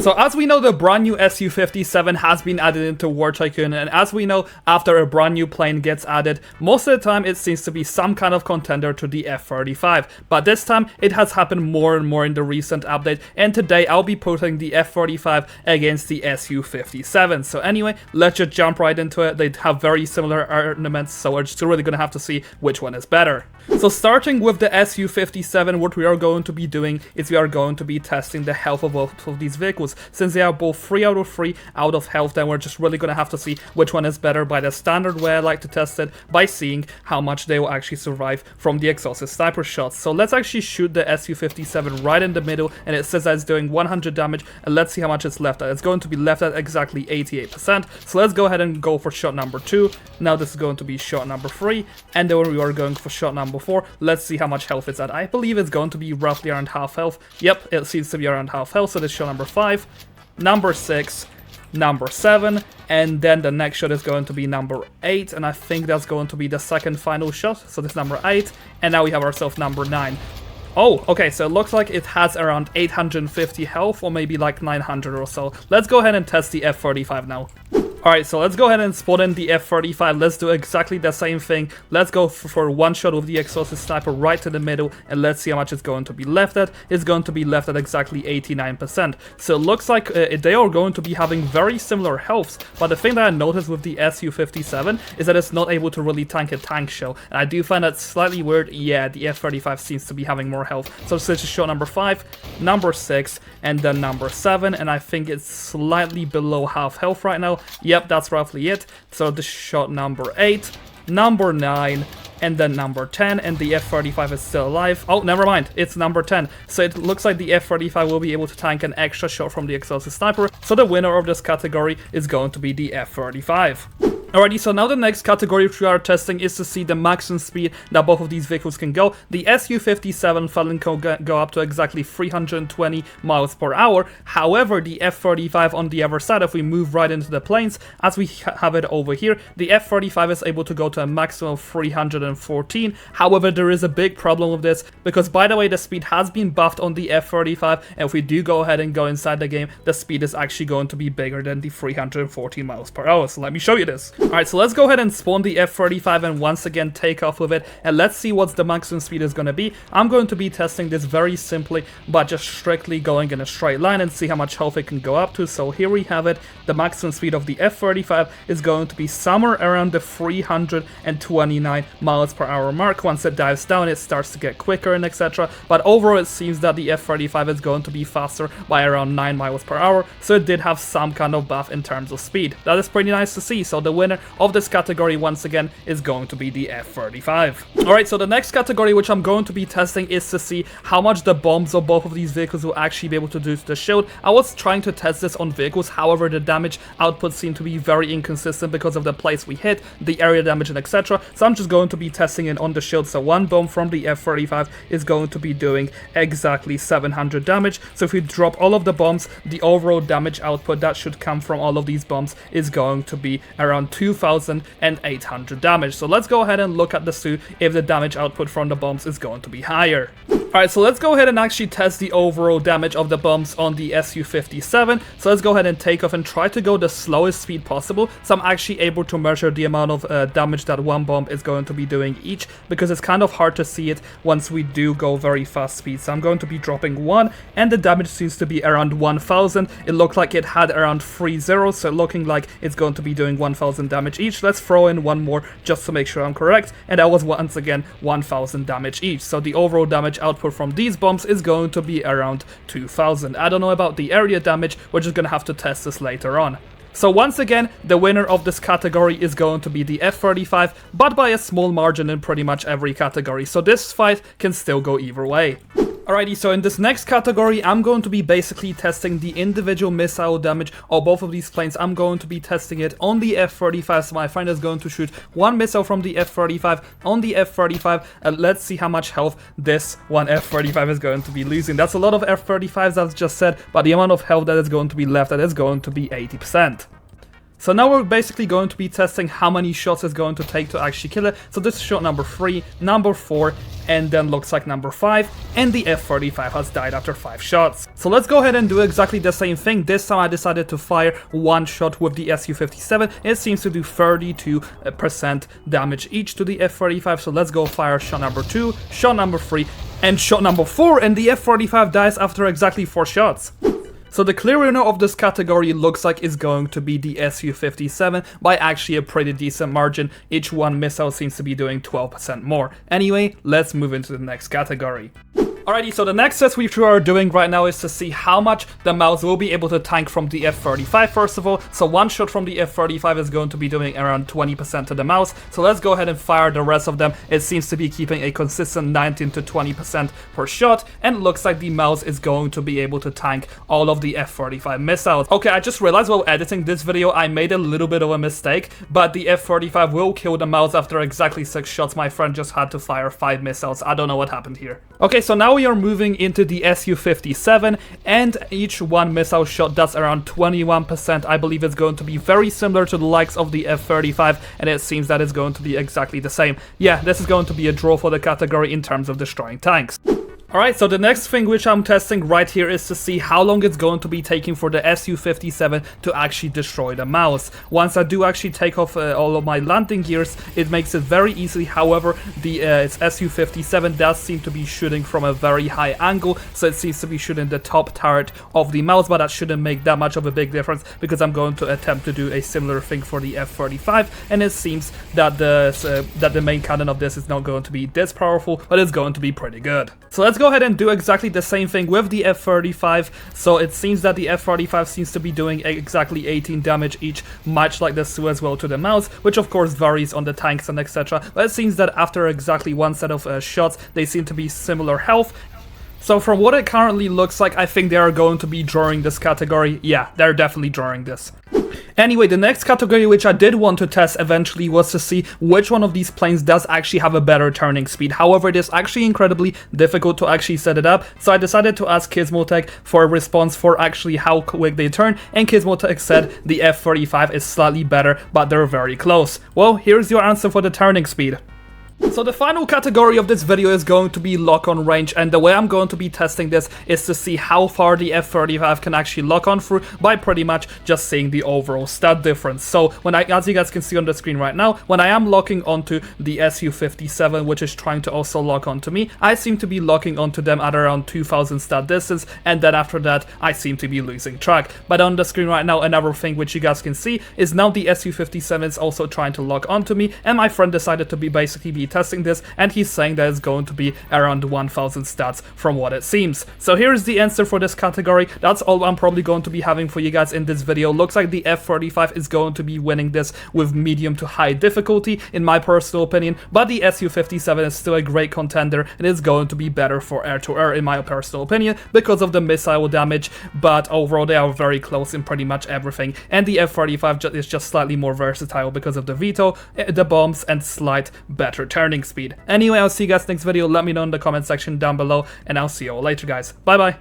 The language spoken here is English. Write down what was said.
So as we know, the brand new SU-57 has been added into War Tycoon, and as we know, after a brand new plane gets added, most of the time it seems to be some kind of contender to the F-35. But this time, it has happened more and more in the recent update, and today I'll be putting the F-35 against the SU-57. So anyway, let's just jump right into it. They have very similar ornaments, so we're just really gonna have to see which one is better. So starting with the SU-57, what we are going to be doing is we are going to be testing the health of both of these vehicles. Since they are both 3 out of 3 out of health, then we're just really going to have to see which one is better by the standard way I like to test it, by seeing how much they will actually survive from the exhausted sniper shots. So let's actually shoot the SU-57 right in the middle, and it says that it's doing 100 damage, and let's see how much it's left at. It's going to be left at exactly 88%. So let's go ahead and go for shot number 2. Now this is going to be shot number 3, and then we are going for shot number 4. Let's see how much health it's at. I believe it's going to be roughly around half health. Yep, it seems to be around half health. So this is shot number 5, number 6, number 7, and then the next shot is going to be number 8, and I think that's going to be the second final shot. So this is number 8, and now we have ourselves number 9. Oh, okay, so it looks like it has around 850 health, or maybe like 900 or so. Let's go ahead and test the F-35 now. Alright, so let's go ahead and spawn in the F-35. Let's do exactly the same thing. Let's go for one shot with the exhausted sniper right to the middle, and let's see how much it's going to be left at. It's going to be left at exactly 89%. So it looks like they are going to be having very similar healths, but the thing that I noticed with the SU-57 is that it's not able to really tank a tank shell, and I do find that slightly weird. Yeah, the F-35 seems to be having more health. So this is shot number 5, number 6, and then number 7, and I think it's slightly below half health right now. Yep, that's roughly it. So this shot number 8, number 9, and then number 10, and the F-35 is still alive. Oh, never mind, it's number 10. So it looks like the F-35 will be able to tank an extra shot from the exhausted sniper. So the winner of this category is going to be the F-35. Alrighty, so now the next category which we are testing is to see the maximum speed that both of these vehicles can go. The SU-57 Felon can go up to exactly 320 miles per hour. However, the F-35 on the other side, if we move right into the planes, as we have it over here, the F-35 is able to go to a maximum of 314. However, there is a big problem with this, because by the way, the speed has been buffed on the F-35, and if we do go ahead and go inside the game, the speed is actually going to be bigger than the 314 miles per hour. So let me show you this. Alright, so let's go ahead and spawn the F-35 and once again take off with it, and let's see what the maximum speed is going to be. I'm going to be testing this very simply by just strictly going in a straight line and see how much health it can go up to. So here we have it. The maximum speed of the F-35 is going to be somewhere around the 329 miles per hour mark. Once it dives down, it starts to get quicker and etc. But overall, it seems that the F-35 is going to be faster by around 9 miles per hour. So it did have some kind of buff in terms of speed. That is pretty nice to see. So the winner of this category once again is going to be the F-35. Alright, so the next category which I'm going to be testing is to see how much the bombs of both of these vehicles will actually be able to do to the shield. I was trying to test this on vehicles, however the damage output seemed to be very inconsistent because of the place we hit, the area damage and etc. So I'm just going to be testing it on the shield. So one bomb from the F-35 is going to be doing exactly 700 damage. So if we drop all of the bombs, the overall damage output that should come from all of these bombs is going to be around 2,800 damage. So let's go ahead and look at the SU if the damage output from the bombs is going to be higher. Alright, so let's go ahead and actually test the overall damage of the bombs on the SU-57. So let's go ahead and take off and try to go the slowest speed possible. So I'm actually able to measure the amount of damage that one bomb is going to be doing each, because it's kind of hard to see it once we do go very fast speed. So I'm going to be dropping 1, and the damage seems to be around 1,000. It looked like it had around 3 zeros, so looking like it's going to be doing 1,000 damage each. Let's throw in one more just to make sure I'm correct, and that was once again 1,000 damage each. So the overall damage output from these bombs is going to be around 2,000. I don't know about the area damage, we're just gonna have to test this later on. So once again, the winner of this category is going to be the F-35, but by a small margin in pretty much every category, so this fight can still go either way. Alrighty, so in this next category, I'm going to be basically testing the individual missile damage of both of these planes. I'm going to be testing it on the F-35, so my friend is going to shoot one missile from the F-35 on the F-35, and let's see how much health this one F-35 is going to be losing. That's a lot of F-35s, as just said, but the amount of health that is going to be left, that is going to be 80%. So now we're basically going to be testing how many shots it's going to take to actually kill it. So this is shot number 3, number 4, and then looks like number 5, and the F-35 has died after 5 shots. So let's go ahead and do exactly the same thing. This time I decided to fire 1 shot with the SU-57. It seems to do 32% damage each to the F-35, so let's go fire shot number 2, shot number 3, and shot number 4, and the F-35 dies after exactly 4 shots. So the clear winner of this category looks like is going to be the SU-57 by actually a pretty decent margin. Each one missile seems to be doing 12% more. Anyway, let's move into the next category. Alrighty, so the next test we are doing right now is to see how much the mouse will be able to tank from the F-35 first of all. So 1 shot from the F-35 is going to be doing around 20% to the mouse. So let's go ahead and fire the rest of them. It seems to be keeping a consistent 19 to 20% per shot, and it looks like the mouse is going to be able to tank all of the F-35 missiles. Okay, I just realized while editing this video I made a little bit of a mistake, but the F-35 will kill the mouse after exactly 6 shots. My friend just had to fire 5 missiles. I don't know what happened here. Okay, so now we are moving into the SU-57, and each one missile shot does around 21%. I believe it's going to be very similar to the likes of the F-35, and it seems that it's going to be exactly the same. Yeah, this is going to be a draw for the category in terms of destroying tanks. Alright, so the next thing which I'm testing right here is to see how long it's going to be taking for the SU-57 to actually destroy the mouse. Once I do actually take off all of my landing gears, it makes it very easy. However, the SU-57 does seem to be shooting from a very high angle, so it seems to be shooting the top turret of the mouse, but that shouldn't make that much of a big difference because I'm going to attempt to do a similar thing for the F-35, and it seems that the main cannon of this is not going to be this powerful, but it's going to be pretty good. So let's go ahead and do exactly the same thing with the F-35. So it seems that the F-35 seems to be doing exactly 18 damage each, much like the SU as well to the mouse, which of course varies on the tanks and etc. But it seems that after exactly 1 set of shots, they seem to be similar health. So from what it currently looks like, I think they are going to be drawing this category. Yeah, they're definitely drawing this. Anyway, the next category which I did want to test eventually was to see which one of these planes does actually have a better turning speed. However, it is actually incredibly difficult to actually set it up, so I decided to ask Gizmotech for a response for actually how quick they turn, and Gizmotech said the F-35 is slightly better, but they're very close. Well, here's your answer for the turning speed. So the final category of this video is going to be lock on range, and the way I'm going to be testing this is to see how far the F-35 can actually lock on through by pretty much just seeing the overall stat difference. So as you guys can see on the screen right now, when I am locking onto the SU-57, which is trying to also lock onto me, I seem to be locking onto them at around 2000 stat distance, and then after that I seem to be losing track. But on the screen right now, another thing which you guys can see is now the SU-57 is also trying to lock onto me, and my friend decided to basically be testing this, and he's saying that it's going to be around 1000 stats from what it seems. So here's the answer for this category. That's all I'm probably going to be having for you guys in this video. Looks like the F-35 is going to be winning this with medium to high difficulty in my personal opinion, but the SU-57 is still a great contender and is going to be better for air-to-air in my personal opinion because of the missile damage, but overall they are very close in pretty much everything, and the F-35 is just slightly more versatile because of the VTOL, the bombs, and slight better turning speed. Anyway, I'll see you guys next video. Let me know in the comment section down below, and I'll see you all later, guys. Bye bye.